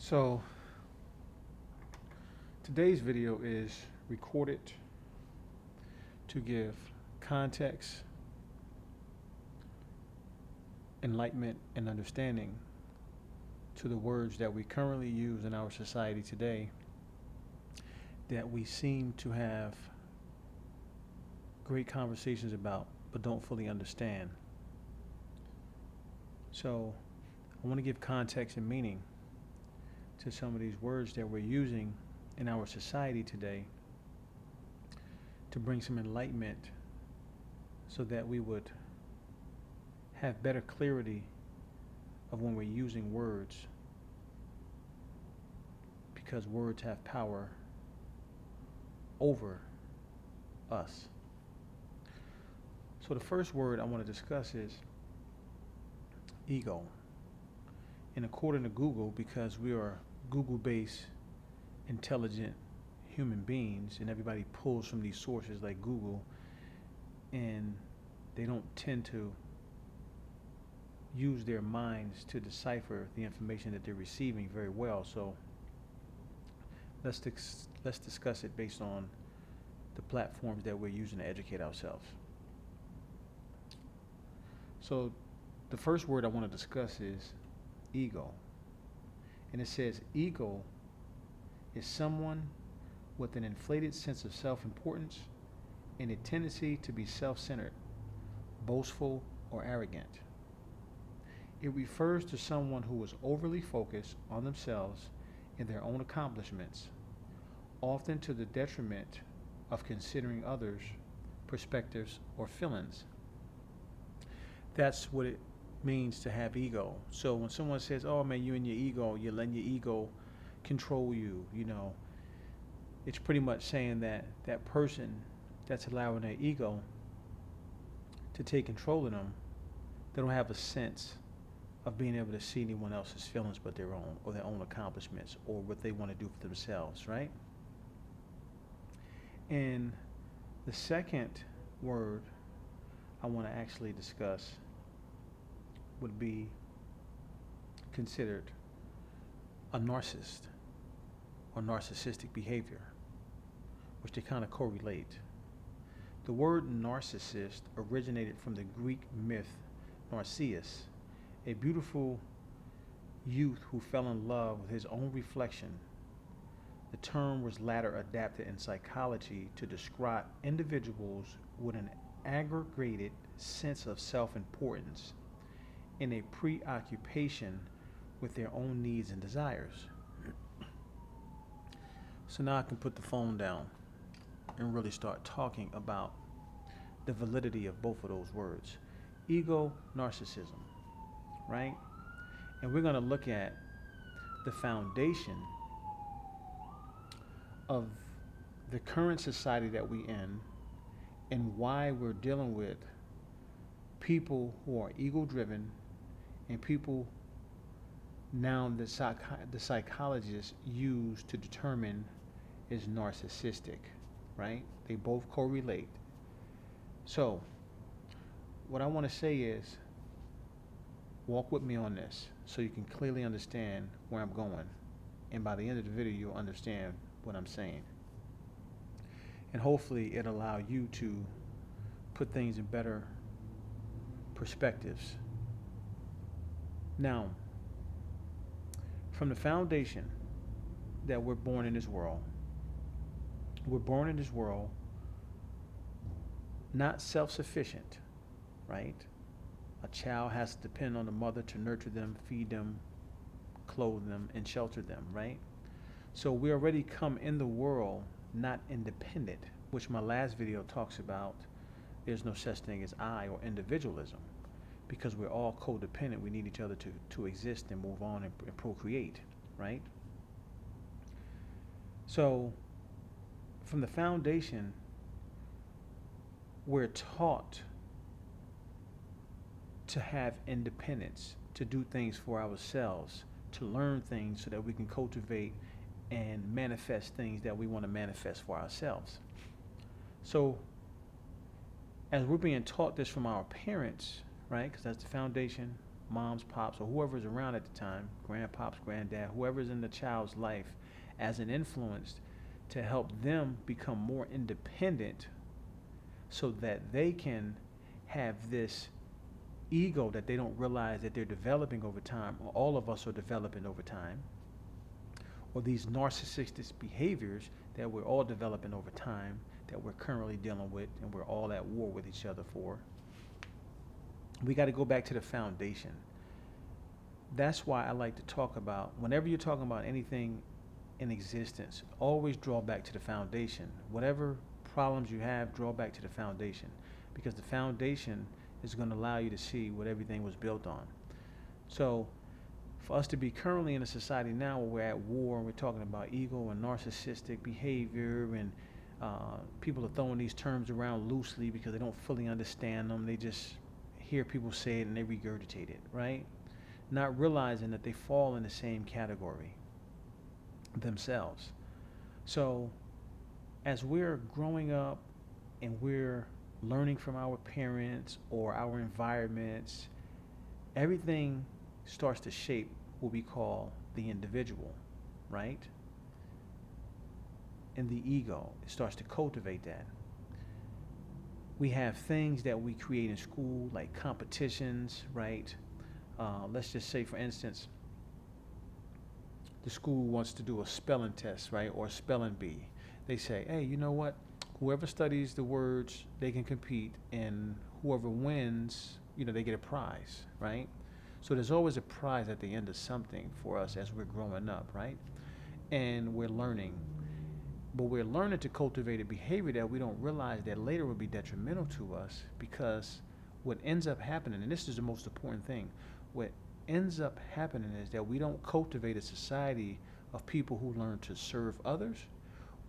So today's video is recorded to give context, enlightenment, and understanding to the words that we currently use in our society today that we seem to have great conversations about but don't fully understand. So I want to give context and meaning to some of these words that we're using in our society today to bring some enlightenment so that we would have better clarity of when we're using words, because words have power over us. So the first word I want to discuss is ego. And according to Google, because we are Google-based intelligent human beings and everybody pulls from these sources like Google, and they don't tend to use their minds to decipher the information that they're receiving very well. So let's discuss it based on the platforms that we're using to educate ourselves. So the first word I want to discuss is ego. And it says ego is someone with an inflated sense of self-importance and a tendency to be self-centered, boastful, or arrogant. It refers to someone who is overly focused on themselves and their own accomplishments, often to the detriment of considering others' perspectives or feelings. That's what it means to have ego. So when someone says, "Oh man, you and your ego, you're letting your ego control you," it's pretty much saying that that person that's allowing their ego to take control of them, they don't have a sense of being able to see anyone else's feelings but their own, or their own accomplishments, or what they want to do for themselves, right? And the second word I want to actually discuss would be considered a narcissist or narcissistic behavior, which they kind of correlate. The word narcissist originated from the Greek myth Narcissus, a beautiful youth who fell in love with his own reflection. The term was later adapted in psychology to describe individuals with an aggregated sense of self-importance and a preoccupation with their own needs and desires. So now I can put the phone down and really start talking about the validity of both of those words. Ego, narcissism, right? And we're going to look at the foundation of the current society that we're in and why we're dealing with people who are ego driven and people now the psychologists use to determine is narcissistic, right? They both correlate. So what I want to say is, walk with me on this so you can clearly understand where I'm going. And by the end of the video, you'll understand what I'm saying. And hopefully it'll allow you to put things in better perspectives. Now, from the foundation that we're born in this world, not self-sufficient, right? A child has to depend on the mother to nurture them, feed them, clothe them, and shelter them, right? So we already come in the world not independent, which my last video talks about. There's no such thing as I or individualism, because we're all codependent. We need each other to exist and move on and procreate, right? So from the foundation, we're taught to have independence, to do things for ourselves, to learn things so that we can cultivate and manifest things that we want to manifest for ourselves. So as we're being taught this from our parents, right, because that's the foundation, moms, pops, or whoever's around at the time, grandpops, granddad, whoever's in the child's life as an influence to help them become more independent so that they can have this ego that they don't realize that they're developing over time, or all of us are developing over time, or these narcissistic behaviors that we're all developing over time that we're currently dealing with and we're all at war with each other for. We got to go back to the foundation. That's why I like to talk about, whenever you're talking about anything in existence, always draw back to the foundation. Whatever problems you have, draw back to the foundation, because the foundation is going to allow you to see what everything was built on. So for us to be currently in a society now where we're at war and we're talking about ego and narcissistic behavior, and people are throwing these terms around loosely because they don't fully understand them. They just hear people say it and they regurgitate it, right? Not realizing that they fall in the same category themselves. So as we're growing up and we're learning from our parents or our environments, everything starts to shape what we call the individual, right? And the ego, it starts to cultivate that. We have things that we create in school, like competitions, right? Let's just say, for instance, the school wants to do a spelling test, right? Or a spelling bee. They say, hey, you know what? Whoever studies the words, they can compete, and whoever wins, they get a prize, right? So there's always a prize at the end of something for us as we're growing up, right? And we're learning. But we're learning to cultivate a behavior that we don't realize that later will be detrimental to us, because what ends up happening, and this is the most important thing, what ends up happening is that we don't cultivate a society of people who learn to serve others.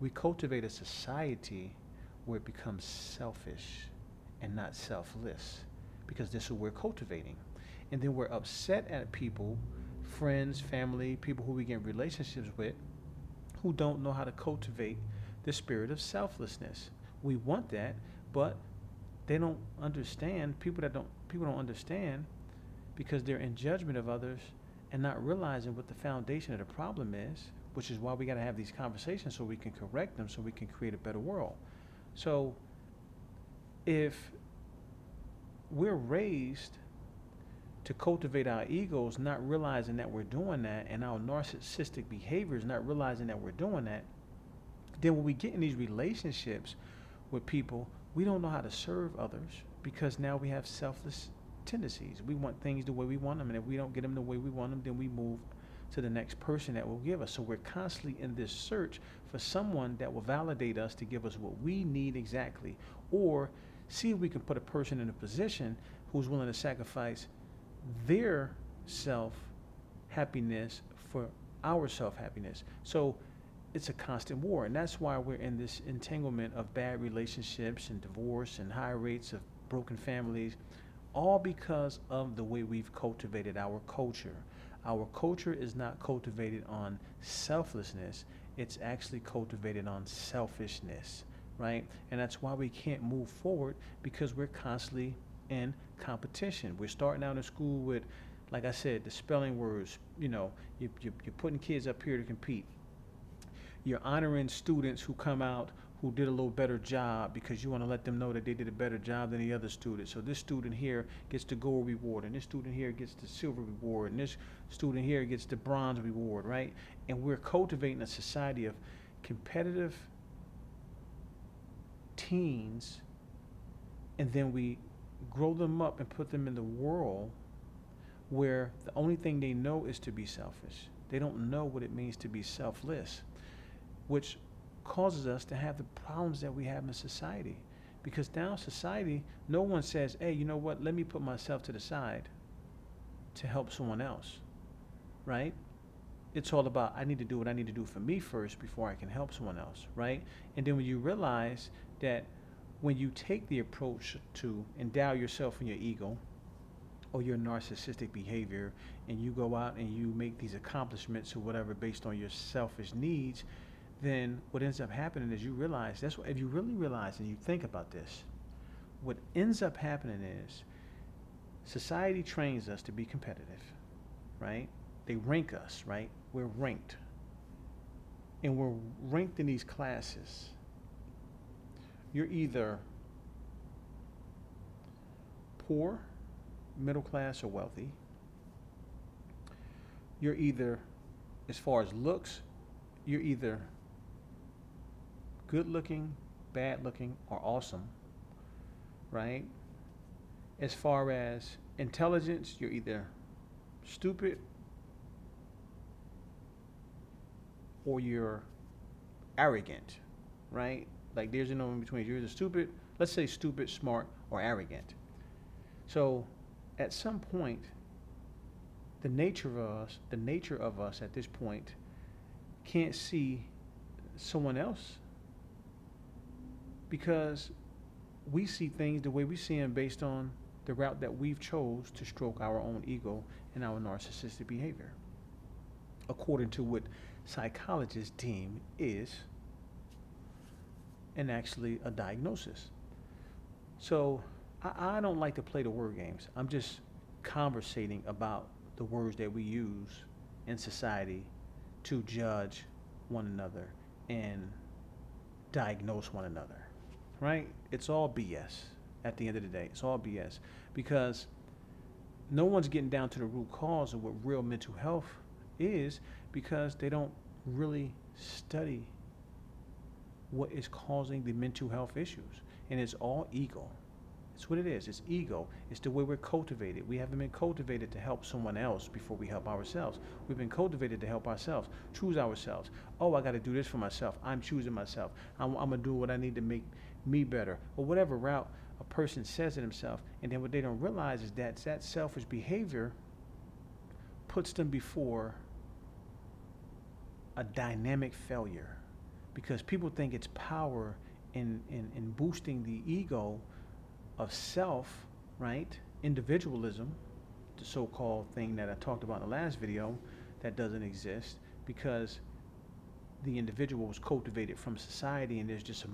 We cultivate a society where it becomes selfish and not selfless, because this is what we're cultivating. And then we're upset at people, friends, family, people who we get in relationships with, who don't know how to cultivate the spirit of selflessness. We want that, but they don't understand. People don't understand, because they're in judgment of others and not realizing what the foundation of the problem is, which is why we got to have these conversations so we can correct them, so we can create a better world. So if we're raised to cultivate our egos, not realizing that we're doing that, and our narcissistic behaviors, not realizing that we're doing that, then when we get in these relationships with people, we don't know how to serve others, because now we have selfless tendencies. We want things the way we want them, and if we don't get them the way we want them, then we move to the next person that will give us. So we're constantly in this search for someone that will validate us to give us what we need exactly, or see if we can put a person in a position who's willing to sacrifice their self-happiness for our self-happiness. So it's a constant war, and that's why we're in this entanglement of bad relationships and divorce and high rates of broken families, all because of the way we've cultivated our culture. Our culture is not cultivated on selflessness, it's actually cultivated on selfishness, right? And that's why we can't move forward, because we're constantly in competition. We're starting out in school with, like I said, the spelling words. You're putting kids up here to compete. You're honoring students who come out who did a little better job, because you want to let them know that they did a better job than the other student. So this student here gets the gold reward, and this student here gets the silver reward, and this student here gets the bronze reward, right? And we're cultivating a society of competitive teens, and then we grow them up and put them in the world where the only thing they know is to be selfish. They don't know what it means to be selfless, which causes us to have the problems that we have in society. Because now society, no one says, hey, you know what, let me put myself to the side to help someone else, right? It's all about, I need to do what I need to do for me first before I can help someone else, right? And then when you realize that when you take the approach to endow yourself in your ego or your narcissistic behavior, and you go out and you make these accomplishments or whatever based on your selfish needs, then what ends up happening is you realize, that's what, if you really realize and you think about this, what ends up happening is Society trains us to be competitive, right? They rank us, right? We're ranked. And we're ranked in these classes. You're either poor, middle class, or wealthy. You're either, as far as looks, you're either good looking, bad looking, or awesome, right? As far as intelligence, you're either stupid or you're arrogant, right? Like there's no in between. You're either stupid, let's say stupid, smart, or arrogant. So at some point, the nature of us at this point can't see someone else because we see things the way we see them based on the route that we've chose to stroke our own ego and our narcissistic behavior, according to what psychologists deem is and actually a diagnosis. So I don't like to play the word games. I'm just conversating about the words that we use in society to judge one another and diagnose one another, right? It's all BS at the end of the day. It's all BS because no one's getting down to the root cause of what real mental health is because they don't really study what is causing the mental health issues. And it's all ego. It's what it is. It's ego. It's the way we're cultivated. We haven't been cultivated to help someone else before we help ourselves. We've been cultivated to help ourselves, choose ourselves. Oh, I got to do this for myself. I'm choosing myself. I'm going to do what I need to make me better, or whatever route a person says to themselves. And then what they don't realize is that that selfish behavior puts them before a dynamic failure because people think it's power in boosting the ego of self, right? Individualism, the so-called thing that I talked about in the last video that doesn't exist because the individual was cultivated from society and there's just a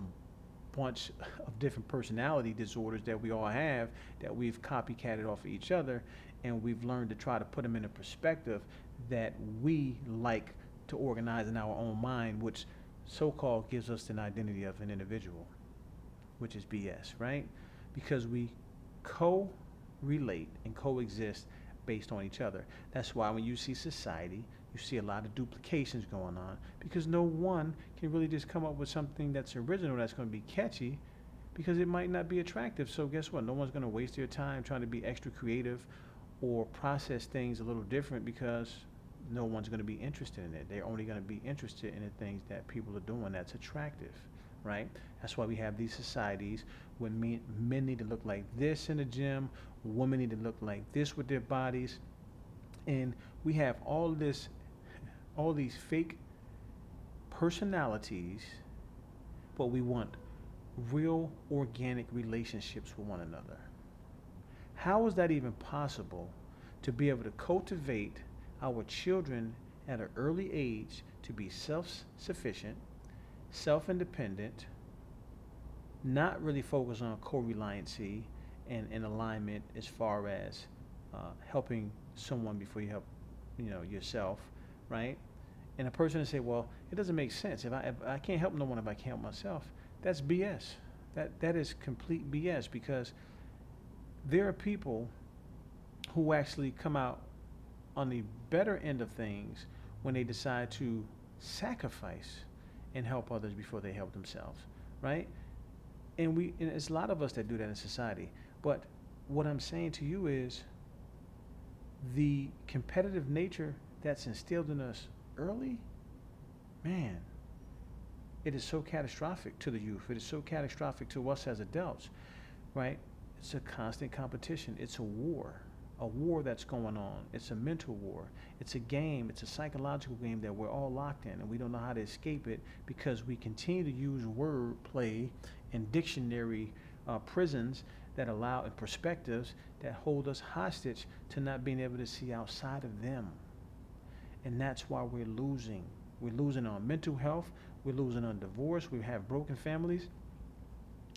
bunch of different personality disorders that we all have that we've copycatted off of each other and we've learned to try to put them in a perspective that we like to organize in our own mind, which so-called gives us an identity of an individual, which is BS, right? Because we co-relate and coexist based on each other. That's why when you see society, you see a lot of duplications going on because no one can really just come up with something that's original that's going to be catchy because it might not be attractive. So guess what? No one's going to waste their time trying to be extra creative or process things a little different because no one's going to be interested in it. They're only going to be interested in the things that people are doing that's attractive, right? That's why we have these societies when men need to look like this in the gym, women need to look like this with their bodies, and we have all these fake personalities, but we want real organic relationships with one another. How is that even possible to be able to cultivate our children at an early age to be self-sufficient, self-independent, not really focus on co-reliancy and alignment as far as helping someone before you help, yourself, right? And a person to say, well, it doesn't make sense. If I can't help no one if I can't help myself, that's BS. That is complete BS because there are people who actually come out on the better end of things when they decide to sacrifice and help others before they help themselves, right? And it's a lot of us that do that in society. But what I'm saying to you is the competitive nature that's instilled in us early, man, it is so catastrophic to the youth. It is so catastrophic to us as adults, right? It's a constant competition. It's a war that's going on. It's a mental war. It's a game. It's a psychological game that we're all locked in, and we don't know how to escape it because we continue to use word play and dictionary prisons that allow and perspectives that hold us hostage to not being able to see outside of them. And that's why we're losing. We're losing on mental health. We're losing on divorce. We have broken families.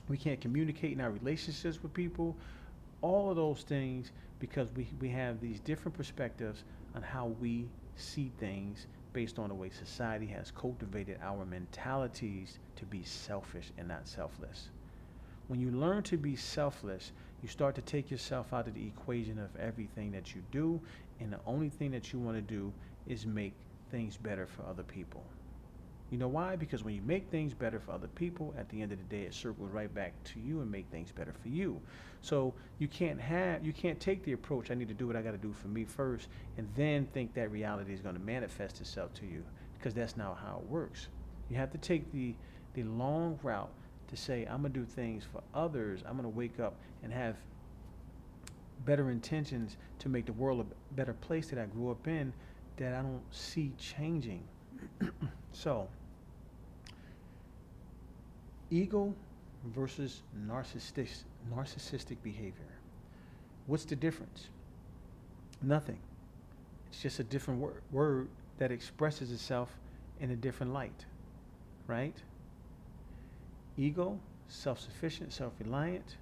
We can't communicate in our relationships with people. all of those things because we have these different perspectives on how we see things based on the way society has cultivated our mentalities to be selfish and not selfless. When you learn to be selfless, you start to take yourself out of the equation of everything that you do, and the only thing that you want to do is make things better for other people. You know why? Because when you make things better for other people, at the end of the day, it circles right back to you and make things better for you. So you can't take the approach, I need to do what I got to do for me first, and then think that reality is going to manifest itself to you, because that's not how it works. You have to take the long route to say, I'm going to do things for others. I'm going to wake up and have better intentions to make the world a better place that I grew up in, that I don't see changing. So, ego versus narcissistic behavior. What's the difference? Nothing. It's just a different word that expresses itself in a different light, right? Ego, self-sufficient, self-reliant,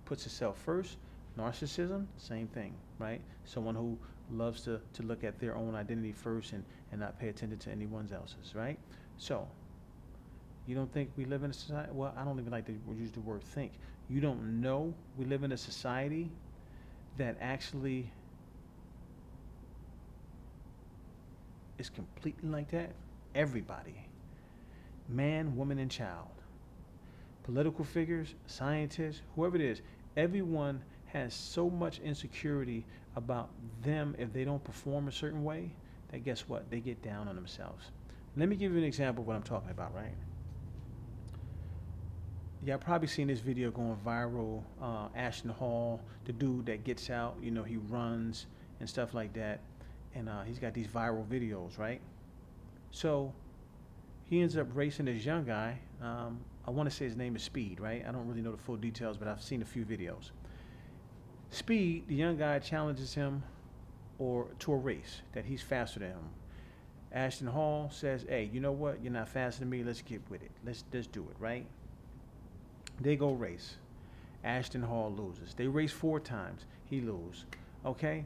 puts itself first. Narcissism, same thing, right? Someone who loves to look at their own identity first and not pay attention to anyone else's, right? So, you don't think we live in a society? Well, I don't even like to use the word think. You don't know we live in a society that actually is completely like that? Everybody. Man, woman, and child. Political figures, scientists, whoever it is, everyone has so much insecurity about them if they don't perform a certain way that guess what? They get down on themselves. Let me give you an example of what I'm talking about, right? Y'all probably seen this video going viral. Ashton Hall, the dude that gets out, you know, he runs and stuff like that. And he's got these viral videos, right? So he ends up racing this young guy. I want to say his name is Speed, right? I don't really know the full details, but I've seen a few videos. Speed, the young guy, challenges him or to a race that he's faster than him. Ashton Hall says, hey, you know what? You're not faster than me. Let's get with it. Let's do it, right? They go race. Ashton Hall loses. They race 4 times. He loses. Okay?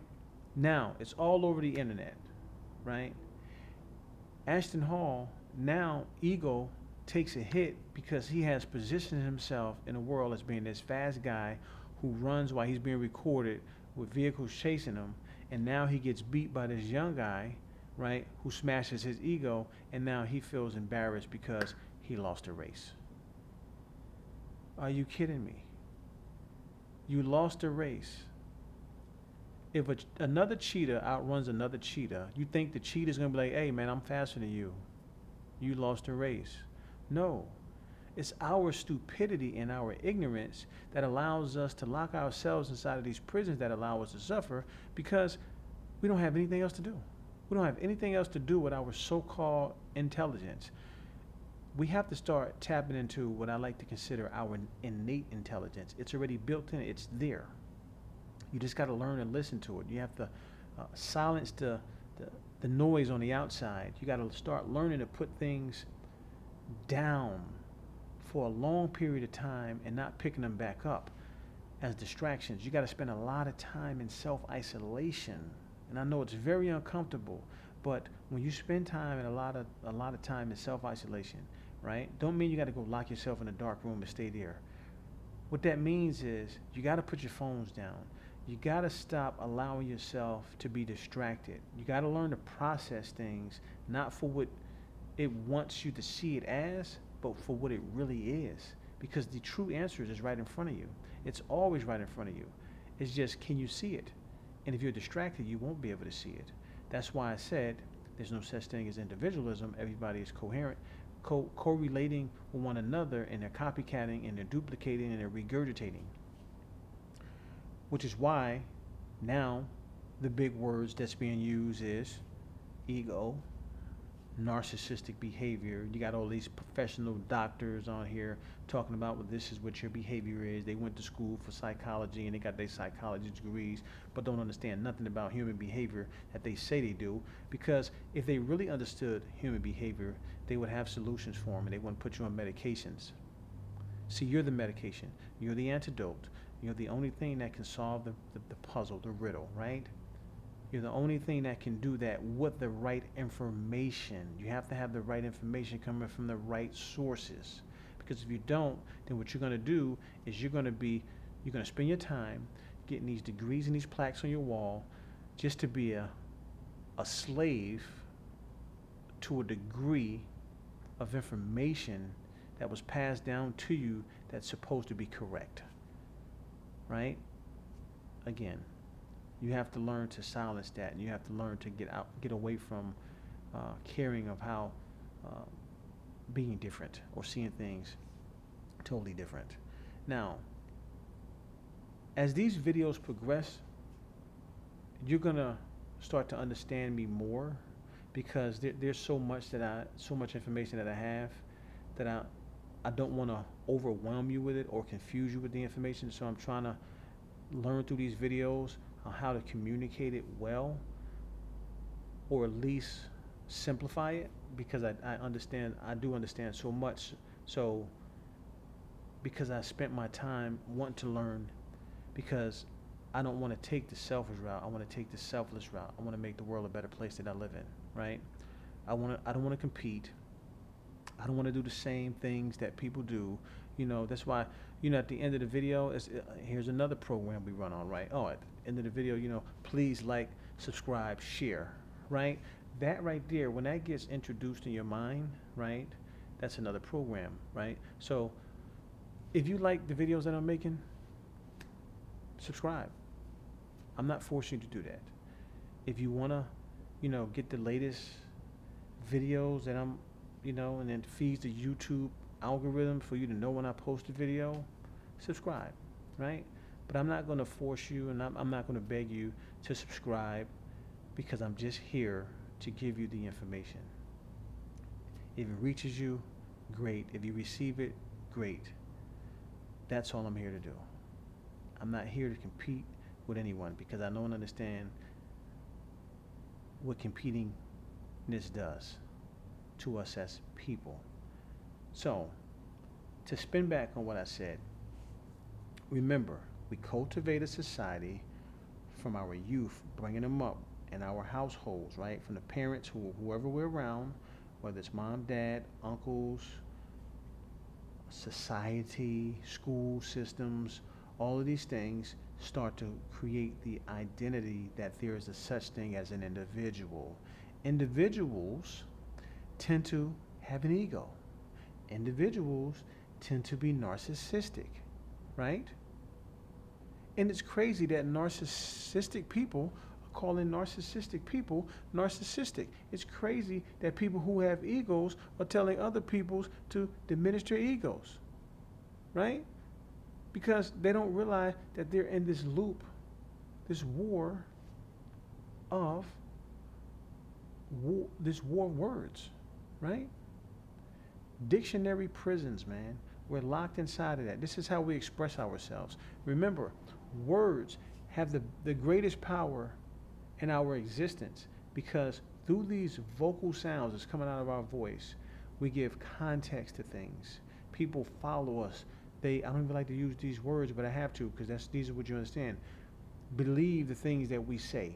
Now, it's all over the internet, right? Ashton Hall, now ego takes a hit because he has positioned himself in the world as being this fast guy who runs while he's being recorded with vehicles chasing him, and now he gets beat by this young guy, right, who smashes his ego, and now he feels embarrassed because he lost a race. Are you kidding me? You lost a race. If another cheetah outruns another cheetah, you think the cheetah's going to be like, hey, man, I'm faster than you. You lost a race. No. It's our stupidity and our ignorance that allows us to lock ourselves inside of these prisons that allow us to suffer because we don't have anything else to do. We don't have anything else to do with our so-called intelligence. We have to start tapping into what I like to consider our innate intelligence. It's already built in. It's there. You just got to learn and listen to it. You have to silence the noise on the outside. You got to start learning to put things down for a long period of time and not picking them back up as distractions. You got to spend a lot of time in self-isolation. And I know it's very uncomfortable, but when you spend time and a lot of time in self-isolation, right? Don't mean you got to go lock yourself in a dark room and stay there. What that means is you got to put your phones down. You got to stop allowing yourself to be distracted. You got to learn to process things, not for what it wants you to see it as, but for what it really is. Because the true answer is right in front of you. It's always right in front of you. It's just, can you see it? And if you're distracted, you won't be able to see it. That's why I said there's no such thing as individualism. Everybody is coherent, correlating with one another, and they're copycatting, and they're duplicating, and they're regurgitating. Which is why now the big words that's being used is ego, narcissistic behavior. You got all these professional doctors on here talking about, well, this is what your behavior is. They went to school for psychology and they got their psychology degrees, but don't understand nothing about human behavior that they say they do. Because if they really understood human behavior, they would have solutions for them and they wouldn't put you on medications. See, you're the medication. You're the antidote. You're the only thing that can solve the puzzle, the riddle, right? You're the only thing that can do that with the right information. You have to have the right information coming from the right sources. Because if you don't, then what you're going to do is you're going to spend your time getting these degrees and these plaques on your wall just to be a slave to a degree of information that was passed down to you that's supposed to be correct. Right? Again, you have to learn to silence that, and you have to learn to get away from caring of how being different or seeing things totally different. Now, as these videos progress, you're gonna start to understand me more, because there's so much information that I have that I don't want to overwhelm you with it or confuse you with the information. So I'm trying to learn through these videos on how to communicate it well, or at least simplify it, because I do understand so much. So because I spent my time wanting to learn, because I don't want to take the selfish route. I want to take the selfless route. I want to make the world a better place that I live in, right? I don't want to compete. I don't want to do the same things that people do. That's why, at the end of the video, here's another program we run on, right? Oh, at the end of the video, please like, subscribe, share, right? That right there, when that gets introduced in your mind, right, that's another program, right? So if you like the videos that I'm making, subscribe. I'm not forcing you to do that. If you want to, get the latest videos that I'm, and then feeds the YouTube algorithm for you to know when I post a video, subscribe, right? But I'm not going to force you, and I'm not going to beg you to subscribe, because I'm just here to give you the information. If it reaches you, great. If you receive it, great. That's all I'm here to do. I'm not here to compete with anyone, because I know and understand what competingness does to us as people. So, to spin back on what I said, remember, we cultivate a society from our youth, bringing them up in our households, right? From the parents, whoever we're around, whether it's mom, dad, uncles, society, school systems, all of these things start to create the identity that there is a such thing as an individual. Individuals tend to have an ego. Individuals tend to be narcissistic, right? And it's crazy that narcissistic people are calling narcissistic people narcissistic. It's crazy that people who have egos are telling other people to diminish their egos, right? Because they don't realize that they're in this loop, this war of words, right? Dictionary prisons, man. We're locked inside of that. This is how we express ourselves. Remember, words have the greatest power in our existence, because through these vocal sounds that's coming out of our voice, we give context to things. People follow us. I don't even like to use these words, but I have to, because these are what you understand. Believe the things that we say,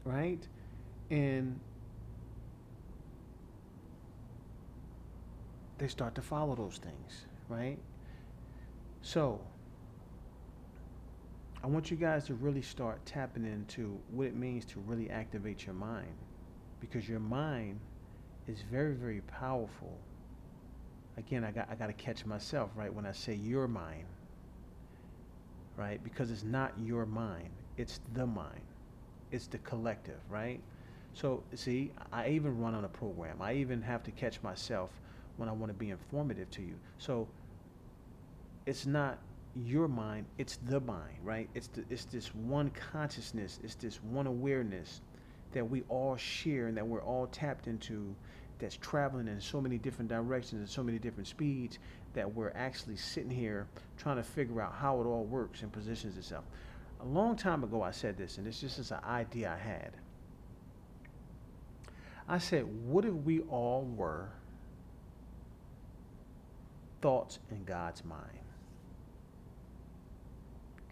right? And they start to follow those things, right? So I want you guys to really start tapping into what it means to really activate your mind, because your mind is very, very powerful. Again, I got to catch myself, right, when I say your mind, right? Because it's not your mind, it's the mind, it's the collective, right? So see, I even run on a program. I even have to catch myself when I want to be informative to you. So it's not your mind, it's the mind, right? It's this one consciousness, it's this one awareness that we all share and that we're all tapped into, that's traveling in so many different directions and so many different speeds, that we're actually sitting here trying to figure out how it all works and positions itself. A long time ago I said this, and it's just an idea I had. I said, what if we all were thoughts in God's mind?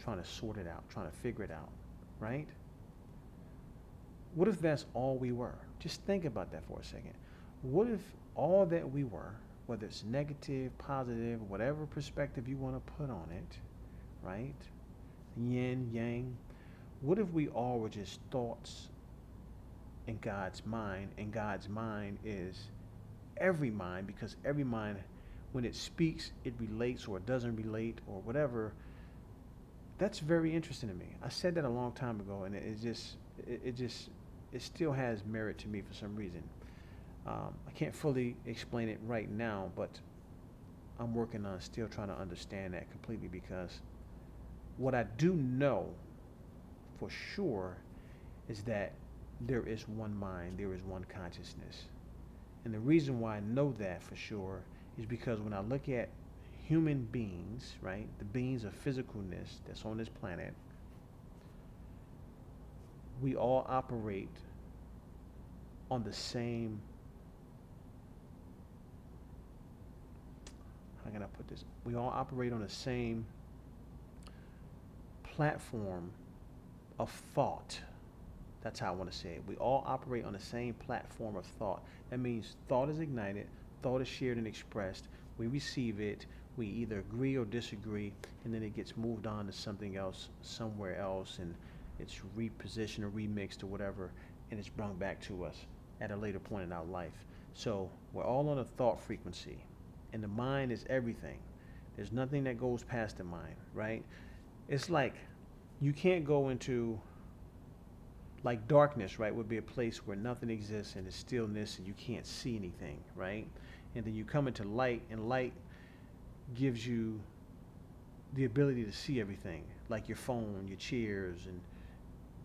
trying to sort it out, trying to figure it out, right? What if that's all we were? Just think about that for a second. What if all that we were, whether it's negative, positive, whatever perspective you want to put on it, right? Yin, yang. What if we all were just thoughts in God's mind, and God's mind is every mind, because every mind, when it speaks, it relates or it doesn't relate or whatever. That's very interesting to me. I said that a long time ago, and it still has merit to me for some reason. I can't fully explain it right now, but I'm working on still trying to understand that completely, because what I do know for sure is that there is one mind, there is one consciousness. And the reason why I know that for sure is because when I look at human beings, right, the beings of physicalness that's on this planet, we all operate on the same, how can I put this? We all operate on the same platform of thought. That's how I want to say it. We all operate on the same platform of thought. That means thought is ignited, thought is shared and expressed. We receive it, we either agree or disagree, and then it gets moved on to something else, somewhere else, and it's repositioned or remixed or whatever, and it's brought back to us at a later point in our life. So we're all on a thought frequency, and the mind is everything. There's nothing that goes past the mind, right? It's like you can't go into, like darkness, right, would be a place where nothing exists and it's stillness and you can't see anything, right? And then you come into light, and light gives you the ability to see everything, like your phone, your chairs, and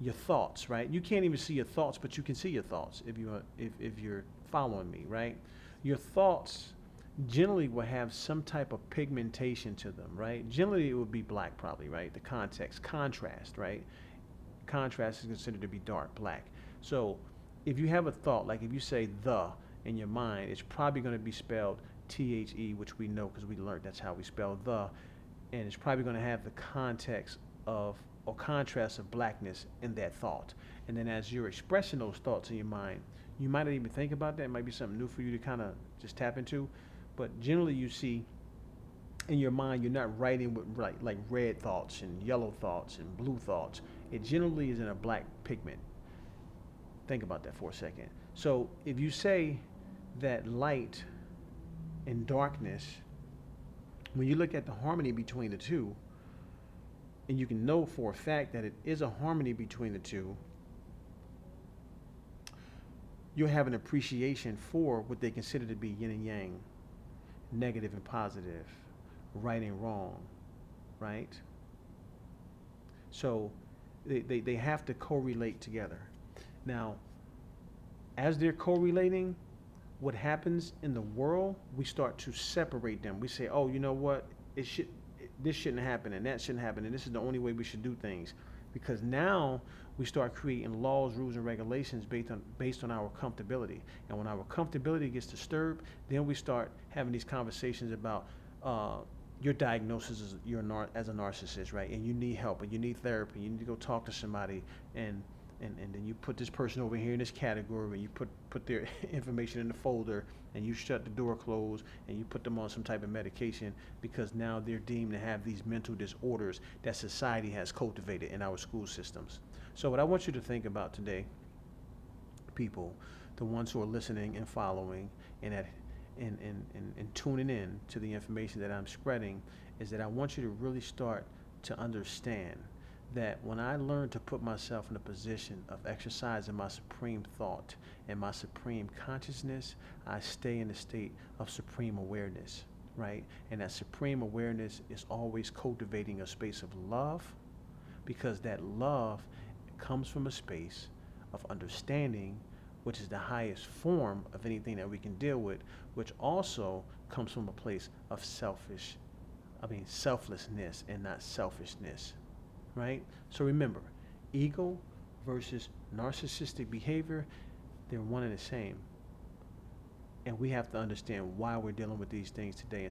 your thoughts, right? You can't even see your thoughts, but you can see your thoughts if you're following me, right? Your thoughts generally will have some type of pigmentation to them, right? Generally it would be black probably, right? The context, contrast, right? Contrast is considered to be dark, black. So if you have a thought, like if you say the in your mind, it's probably going to be spelled THE, which we know because we learned that's how we spell the, and it's probably going to have the context of or contrast of blackness in that thought. And then as you're expressing those thoughts in your mind, you might not even think about that. It might be something new for you to kind of just tap into. But generally you see in your mind, you're not writing with like red thoughts and yellow thoughts and blue thoughts. It generally is in a black pigment. Think about that for a second. So if you say that light and darkness, when you look at the harmony between the two, and you can know for a fact that it is a harmony between the two, you'll have an appreciation for what they consider to be yin and yang, negative and positive, right and wrong, right? So they have to correlate together. Now, as they're correlating, what happens in the world, we start to separate them. We say, oh, you know what? This shouldn't happen and that shouldn't happen, and this is the only way we should do things. Because now we start creating laws, rules, and regulations based on our comfortability. And when our comfortability gets disturbed, then we start having these conversations about your diagnosis as a narcissist, right? And you need help, and you need therapy, you need to go talk to somebody, and then you put this person over here in this category, and you put their information in the folder, and you shut the door closed, and you put them on some type of medication, because now they're deemed to have these mental disorders that society has cultivated in our school systems. So what I want you to think about today, people, the ones who are listening and following and tuning in to the information that I'm spreading, is that I want you to really start to understand that when I learn to put myself in a position of exercising my supreme thought and my supreme consciousness, I stay in a state of supreme awareness, right? And that supreme awareness is always cultivating a space of love, because that love comes from a space of understanding, which is the highest form of anything that we can deal with, which also comes from a place of selflessness and not selfishness. Right? So remember, ego versus narcissistic behavior, they're one and the same. And we have to understand why we're dealing with these things today